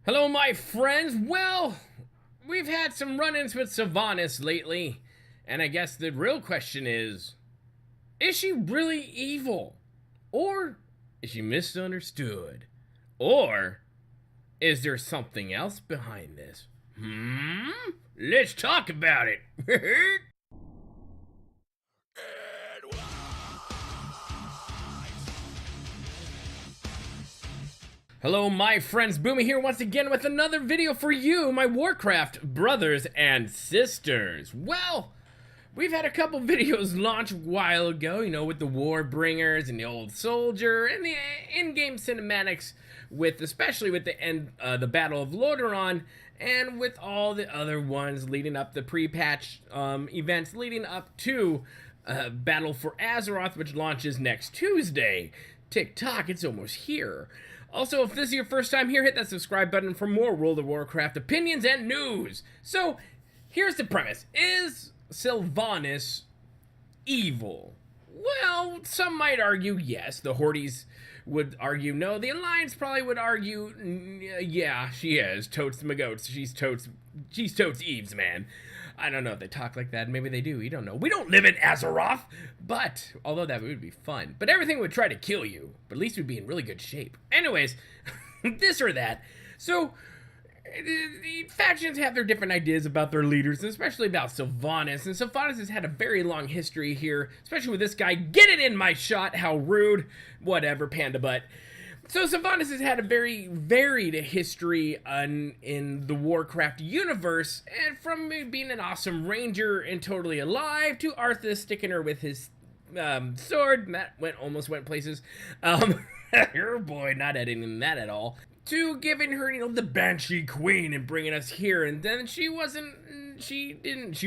Hello, my friends. Well, we've had some run-ins with Sylvanas lately, and I guess the real question is she really evil? Or is she misunderstood? Or is there something else behind this? Let's talk about it. Hello, my friends. Boomy here once again with another video for you, my Warcraft brothers and sisters. Well, we've had a couple videos launch a while ago, with the Warbringers and the Old Soldier and the in-game cinematics, especially with the Battle of Lordaeron, and with all the other ones leading up the pre-patch events leading up to Battle for Azeroth, which launches next Tuesday. Tick-tock, it's almost here. Also, if this is your first time here, hit that subscribe button for more World of Warcraft opinions and news. So, here's the premise. Is Sylvanas evil? Well, some might argue yes. The Hordes would argue no. The Alliance probably would argue, yeah, she is. Totes my goats. She's totes Eves, man. I don't know if they talk like that. Maybe they do. We don't know. We don't live in Azeroth. But, although that would be fun. But everything would try to kill you. But at least we'd be in really good shape. Anyways, this or that. So, the factions have their different ideas about their leaders, especially about Sylvanas. And Sylvanas has had a very long history here, especially with this guy. Get it in my shot. How rude. Whatever, panda butt. So Sylvanas has had a very varied history in the Warcraft universe, and from being an awesome ranger and totally alive to Arthas sticking her with his sword, and that almost went places. Your boy, not editing that at all. To giving her, the Banshee Queen and bringing us here, and then she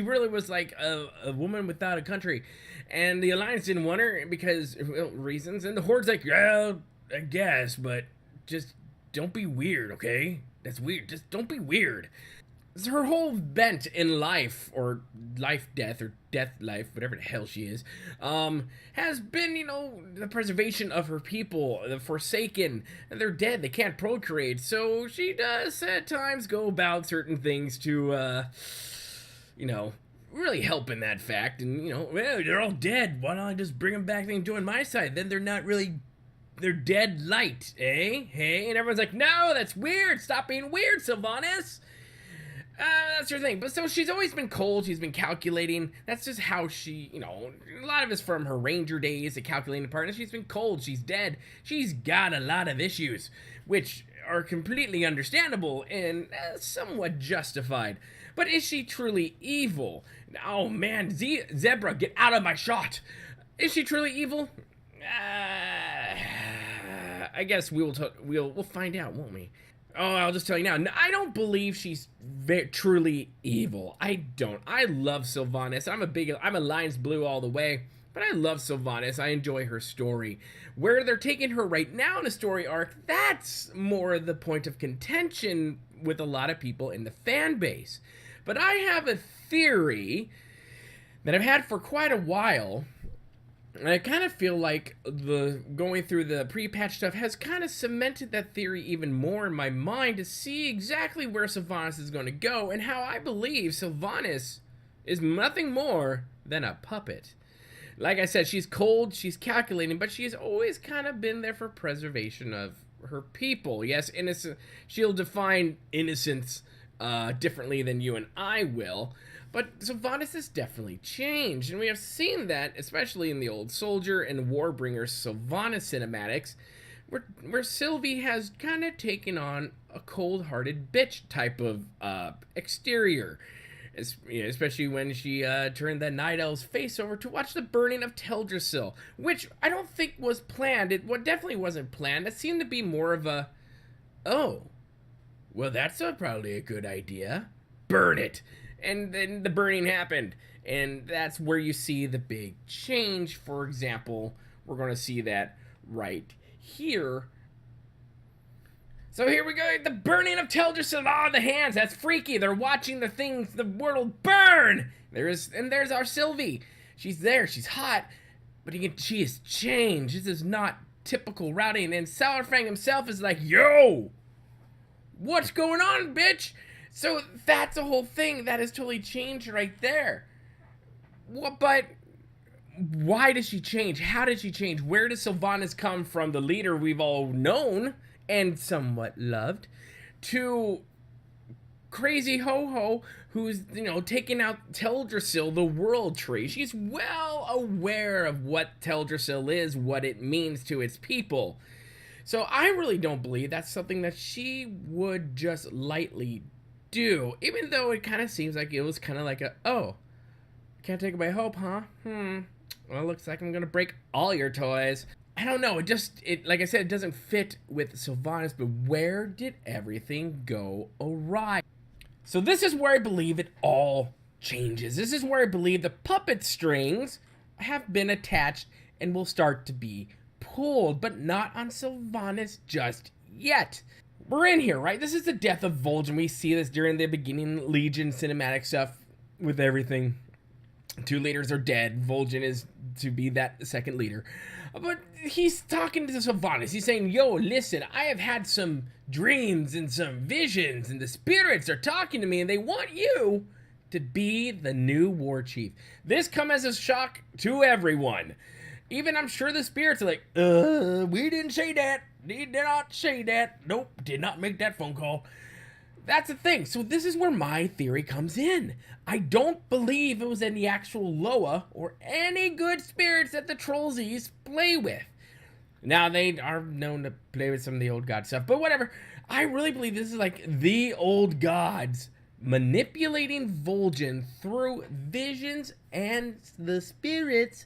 really was like a woman without a country, and the Alliance didn't want her because reasons, and the Horde's like, yeah, I guess, but just don't be weird, okay? That's weird. Just don't be weird. So her whole bent in life, or life-death, or death-life, whatever the hell she is, has been, the preservation of her people, the Forsaken. They're dead. They can't procreate. So she does, at times, go about certain things to, really help in that fact. And, well, they're all dead. Why don't I just bring them back and join my side? Then they're not really... They're dead light, eh? Hey? And everyone's like, no, that's weird. Stop being weird, Sylvanas. That's her thing. But so she's always been cold. She's been calculating. That's just how she, a lot of it's from her ranger days, the calculating part. And she's been cold. She's dead. She's got a lot of issues, which are completely understandable and somewhat justified. But is she truly evil? Oh, man. Zebra, get out of my shot. Is she truly evil? I guess we'll find out, won't we? Oh, I'll just tell you now. I don't believe she's truly evil. I don't. I love Sylvanas. I'm a Lions Blue all the way, but I love Sylvanas. I enjoy her story. Where they're taking her right now in a story arc, that's more the point of contention with a lot of people in the fan base. But I have a theory that I've had for quite a while. And I kind of feel like going through the pre-patch stuff has kind of cemented that theory even more in my mind to see exactly where Sylvanas is going to go and how I believe Sylvanas is nothing more than a puppet. Like I said, she's cold, she's calculating, but she's always kind of been there for preservation of her people. Yes, innocent. She'll define innocence differently than you and I will. But Sylvanas has definitely changed, and we have seen that, especially in the Old Soldier and Warbringer Sylvanas cinematics, where Sylvie has kind of taken on a cold-hearted bitch type of exterior, especially when she turned that Night Owl's face over to watch the burning of Teldrassil, which I don't think was planned. It definitely wasn't planned. It seemed to be more of a, oh, well, that's probably a good idea. Burn it. And then the burning happened, and that's where you see the big change. For example, we're going to see that right here. So here we go, the burning of Teldrassil. Ah, the hands, that's freaky. They're watching the world burn. There's our Sylvie. She's there, she's hot, but she has changed. This is not typical routing, and Saurfang himself is like, yo, What's going on, bitch? So that's a whole thing that has totally changed right there. What? But why does she change? How did she change? Where does Sylvanas come from, the leader we've all known and somewhat loved, to crazy ho-ho who's, taking out Teldrassil, the world tree? She's well aware of what Teldrassil is, what it means to its people. So I really don't believe that's something that she would just lightly do, even though it kind of seems like it was kind of like oh, can't take away hope, huh? Well, looks like I'm gonna break all your toys. I don't know, it like I said, it doesn't fit with Sylvanas, but where did everything go awry? So this is where I believe it all changes. This is where I believe the puppet strings have been attached and will start to be pulled, but not on Sylvanas just yet. We're in here, right? This is the death of Vol'jin. We see this during the beginning Legion cinematic stuff with everything. 2 leaders are dead. Vol'jin is to be that second leader. But he's talking to Sylvanas. He's saying, yo, listen, I have had some dreams and some visions, and the spirits are talking to me, and they want you to be the new war chief. This come as a shock to everyone. Even I'm sure the spirits are like, we didn't say that. Did not say that. Nope, did not make that phone call. That's the thing. So this is where my theory comes in. I don't believe it was any actual Loa or any good spirits that the Trollsies play with. Now, they are known to play with some of the old god stuff, but whatever. I really believe this is like the old gods manipulating Vol'jin through visions and the spirits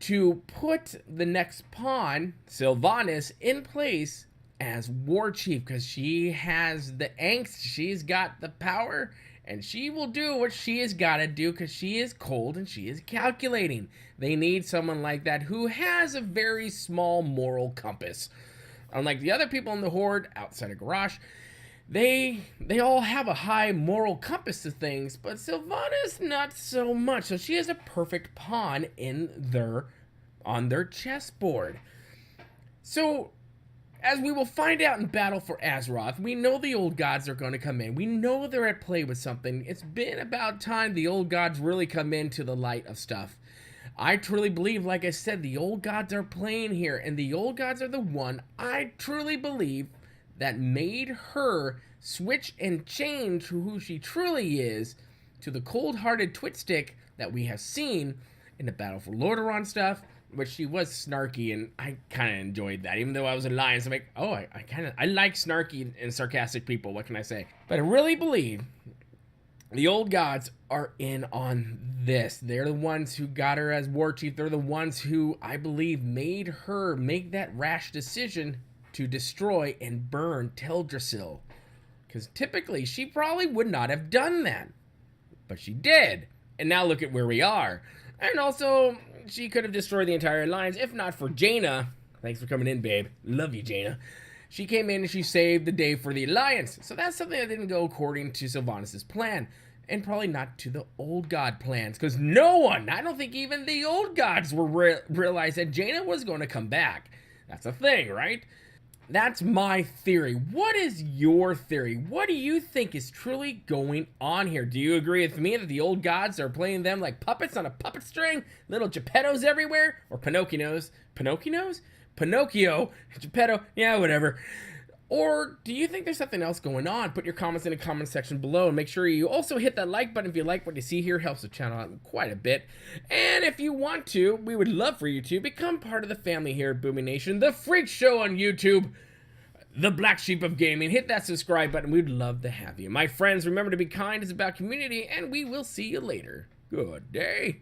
to put the next pawn, Sylvanas, in place as war chief, because she has the angst, she's got the power, and she will do what she has got to do because she is cold and she is calculating. They need someone like that who has a very small moral compass. Unlike the other people in the Horde outside of Garrosh, they all have a high moral compass to things, but Sylvanas not so much. So she is a perfect pawn on their chessboard. So, as we will find out in Battle for Azeroth, we know the old gods are going to come in. We know they're at play with something. It's been about time the old gods really come into the light of stuff. I truly believe, like I said, the old gods are playing here, and the old gods are the one I truly believe that made her switch and change who she truly is to the cold-hearted twitstick that we have seen in the Battle for Lordaeron stuff, which she was snarky, and I kind of enjoyed that. Even though I was an alliance, I'm like, oh, I like snarky and sarcastic people, what can I say? But I really believe the old gods are in on this. They're the ones who got her as war chief. They're the ones who, I believe, made her make that rash decision to destroy and burn Teldrassil. Because typically, she probably would not have done that. But she did. And now look at where we are. And also, she could have destroyed the entire alliance, if not for Jaina. Thanks for coming in, babe. Love you, Jaina. She came in and she saved the day for the alliance. So that's something that didn't go according to Sylvanas' plan. And probably not to the old god plans. Because no one, I don't think even the old gods were realized that Jaina was going to come back. That's a thing, right? That's my theory. What is your theory? What do you think is truly going on here? Do you agree with me that the old gods are playing them like puppets on a puppet string? Little Geppettos everywhere? Or Pinocchios? Pinocchio? Geppetto? Yeah, whatever. Or do you think there's something else going on? Put your comments in the comment section below, and make sure you also hit that like button if you like what you see here. Helps the channel out quite a bit. And if you want to, we would love for you to become part of the family here at Boomy Nation, the Freak Show on YouTube, the Black Sheep of Gaming. Hit that subscribe button. We'd love to have you. My friends, remember to be kind. It's about community, and we will see you later. Good day.